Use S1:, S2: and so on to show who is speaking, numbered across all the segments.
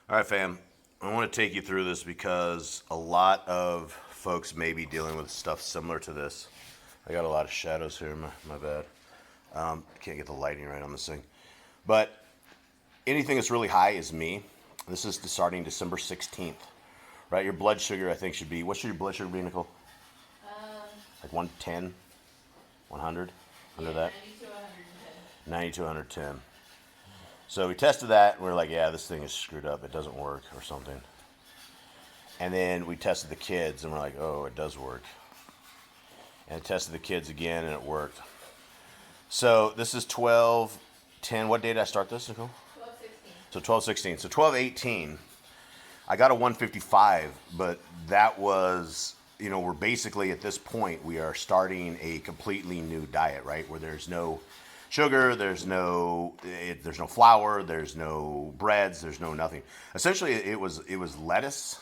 S1: All right, fam. I want to take you through this because a lot of folks may be dealing with stuff similar to this. I got a lot of shadows here. My bad. Can't get the lighting right on this thing. But anything that's really high is me. This is starting December 16th. Right? Your blood sugar, I think, should be. What should your blood sugar be, Nicole? Like 110? 100? Under that? 90 to 110. So we tested that, and we were like, yeah, this thing is screwed up. It doesn't work or something. And then we tested the kids, and we're like, oh, it does work. And tested the kids again, and it worked. So this is 12/10. What day did I start this, Nicole?
S2: 12/16.
S1: So 12/16. So 12/18, I got a 155, but that was, we're basically at this point, we are starting a completely new diet, right? Where there's no sugar, there's no flour, there's no breads, there's no nothing. Essentially, it was lettuce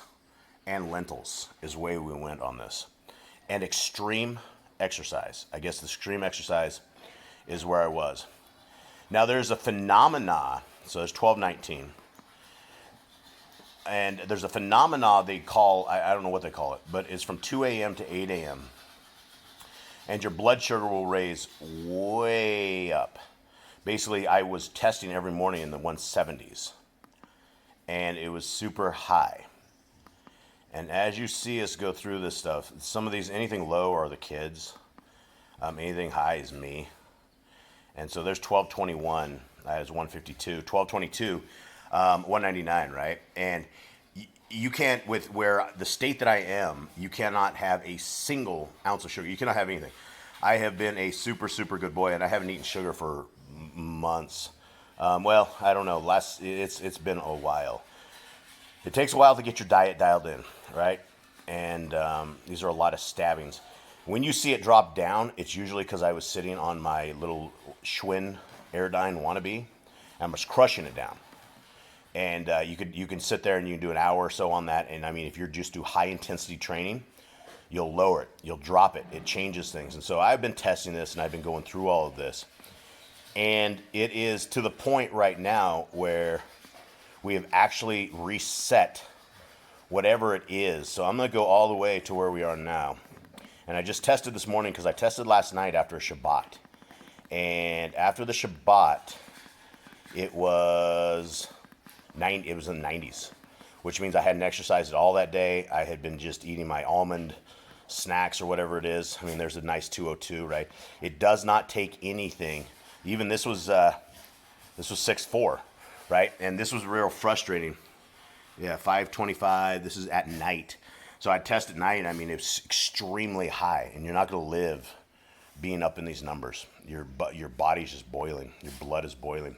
S1: and lentils is the way we went on this, and extreme exercise. I guess the extreme exercise is where I was. Now there's a phenomena. So there's 12/19, and there's a phenomena they call, I don't know what they call it, but it's from 2 a.m. to 8 a.m. and your blood sugar will raise way up. Basically, I was testing every morning in the 170s, and it was super high. And as you see us go through this stuff, some of these, anything low are the kids. Anything high is me. And so there's 12/21, that is 152. 12/22, 199, right? And you can't, with where the state that I am, you cannot have a single ounce of sugar. You cannot have anything. I have been a super, super good boy, and I haven't eaten sugar for months. Well, I don't know. It's been a while. It takes a while to get your diet dialed in, right? And these are a lot of stabbings. When you see it drop down, it's usually because I was sitting on my little Schwinn Airdyne wannabe, and I was crushing it down. And you can sit there and you can do an hour or so on that. And I mean, if you're just do high intensity training, you'll lower it, you'll drop it. It changes things. And so I've been testing this, and I've been going through all of this. And it is to the point right now where we have actually reset whatever it is. So I'm going to go all the way to where we are now. And I just tested this morning because I tested last night after a Shabbat. And after the Shabbat, it was in the 90s, which means I hadn't exercised at all that day. I had been just eating my almond snacks or whatever it is. I mean, there's a nice 202, right? It does not take anything. Even this was 6.4, right? And this was real frustrating. Yeah, 525. This is at night. So I test at night. I mean, it's extremely high, and you're not going to live being up in these numbers. Your body's just boiling. Your blood is boiling.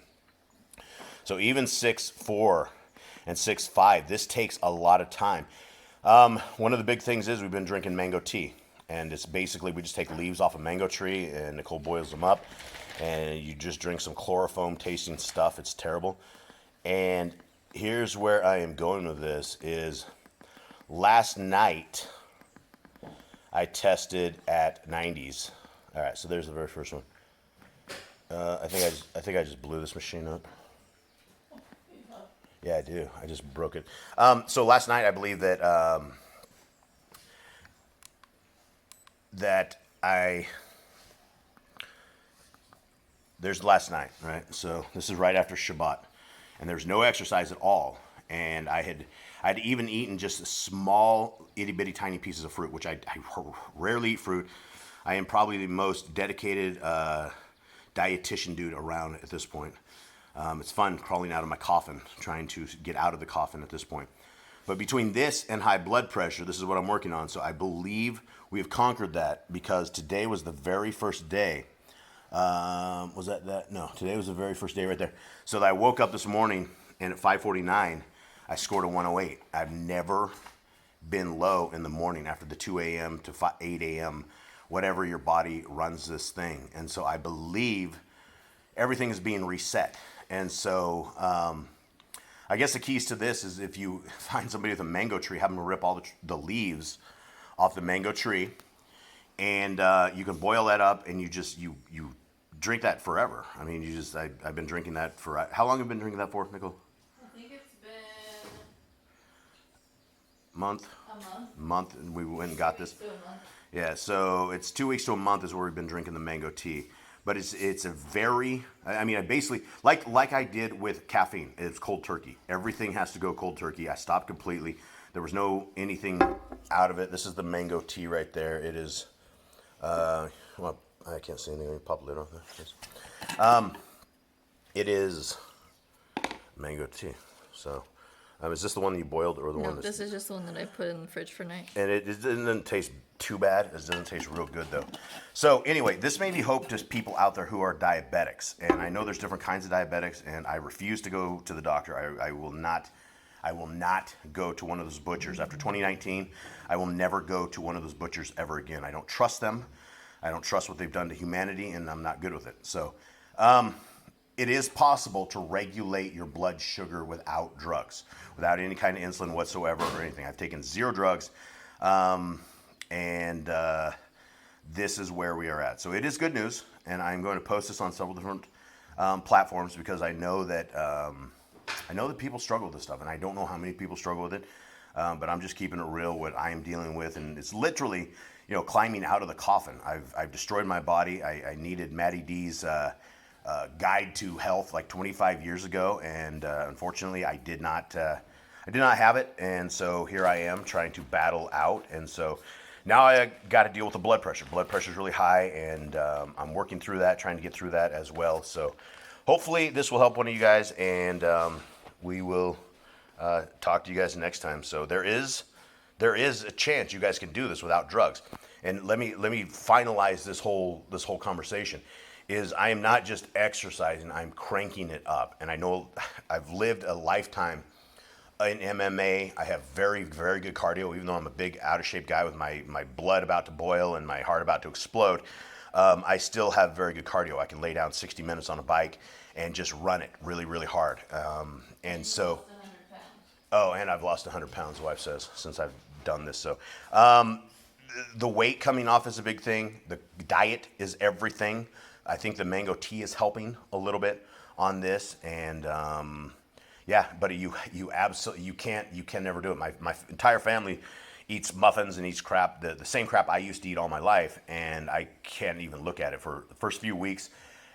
S1: So even 6.4 and 6.5, this takes a lot of time. One of the big things is we've been drinking mango tea, and it's basically we just take leaves off a mango tree, and Nicole boils them up, and you just drink some chloroform tasting stuff. It's terrible. And here's where I am going with this is last night I tested at 90s. All right, so there's the very first one. I think I just blew this machine up. Yeah, I do. I just broke it. So last night, I believe that there's last night, right? So this is right after Shabbat, and there's no exercise at all. And I'd even eaten just small, itty bitty, tiny pieces of fruit, which I rarely eat fruit. I am probably the most dedicated dietitian dude around at this point. It's fun crawling out of my coffin, trying to get out of the coffin at this point. But between this and high blood pressure, this is what I'm working on. So I believe we have conquered that because today was the very first day. Was that? No, today was the very first day right there. So I woke up this morning, and at 5:49, I scored a 108. I've never been low in the morning after the 2 a.m. to 8 a.m., whatever your body runs this thing. And so I believe everything is being reset. And so I guess the keys to this is if you find somebody with a mango tree, have them rip all the leaves off the mango tree, and you can boil that up, and you drink that forever. I mean, I've been drinking that for, how long have you been drinking that for, Nicole?
S2: I think it's been
S1: month.
S2: A
S1: Month, and we went and got this.
S2: To a month.
S1: Yeah, so it's 2 weeks to a month is where we've been drinking the mango tea. But it's a very, I mean, I basically, like I did with caffeine, it's cold turkey. Everything has to go cold turkey. I stopped completely. There was no anything out of it. This is the mango tea right there. It is, well, I can't see anything. Let me pop the lid off there. It is mango tea. So, is this the one that you boiled or the one
S2: No,
S1: that's...
S2: this is just the one that I put in the fridge for night.
S1: And it doesn't taste too bad. It doesn't taste real good, though. So anyway, this may be hope to people out there who are diabetics. And I know there's different kinds of diabetics, and I refuse to go to the doctor. I will not go to one of those butchers. After 2019, I will never go to one of those butchers ever again. I don't trust them. I don't trust what they've done to humanity, and I'm not good with it. So it is possible to regulate your blood sugar without drugs, without any kind of insulin whatsoever or anything. I've taken 0 drugs, and this is where we are at. So it is good news, and I'm going to post this on several different platforms because I know that people struggle with this stuff, and I don't know how many people struggle with it, but I'm just keeping it real what I am dealing with, and it's literally, climbing out of the coffin. I've destroyed my body. I needed Maddie D's guide to health like 25 years ago, and unfortunately I did not have it, and so here I am trying to battle out, and so now I got to deal with the blood pressure. Blood pressure is really high, and I'm working through that, trying to get through that as well. So hopefully this will help one of you guys, and we will talk to you guys next time. So there is a chance you guys can do this without drugs. And let me finalize this whole conversation. Is I am not just exercising, I'm cranking it up. And I know I've lived a lifetime in MMA. I have very, very good cardio, even though I'm a big out of shape guy with my blood about to boil and my heart about to explode. I still have very good cardio. I can lay down 60 minutes on a bike and just run it really, really hard. And so, oh, and I've lost 100 pounds, the wife says, since I've done this. So the weight coming off is a big thing. The diet is everything. I think the mango tea is helping a little bit on this, and yeah, but you absolutely you can never do it. My entire family eats muffins and eats crap, the same crap I used to eat all my life, and I can't even look at it. For the first few weeks,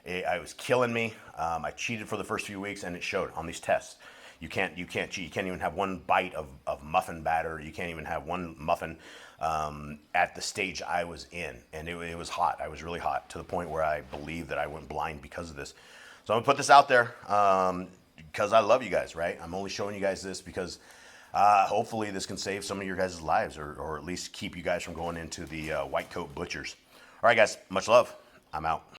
S1: it was killing me. I cheated for the first few weeks, and it showed on these tests. You can't cheat. You can't even have one bite of muffin batter. You can't even have one muffin at the stage I was in. And it was hot. I was really hot to the point where I believe that I went blind because of this. So I'm going to put this out there because I love you guys, right? I'm only showing you guys this because hopefully this can save some of your guys' lives or at least keep you guys from going into the white coat butchers. All right, guys. Much love. I'm out.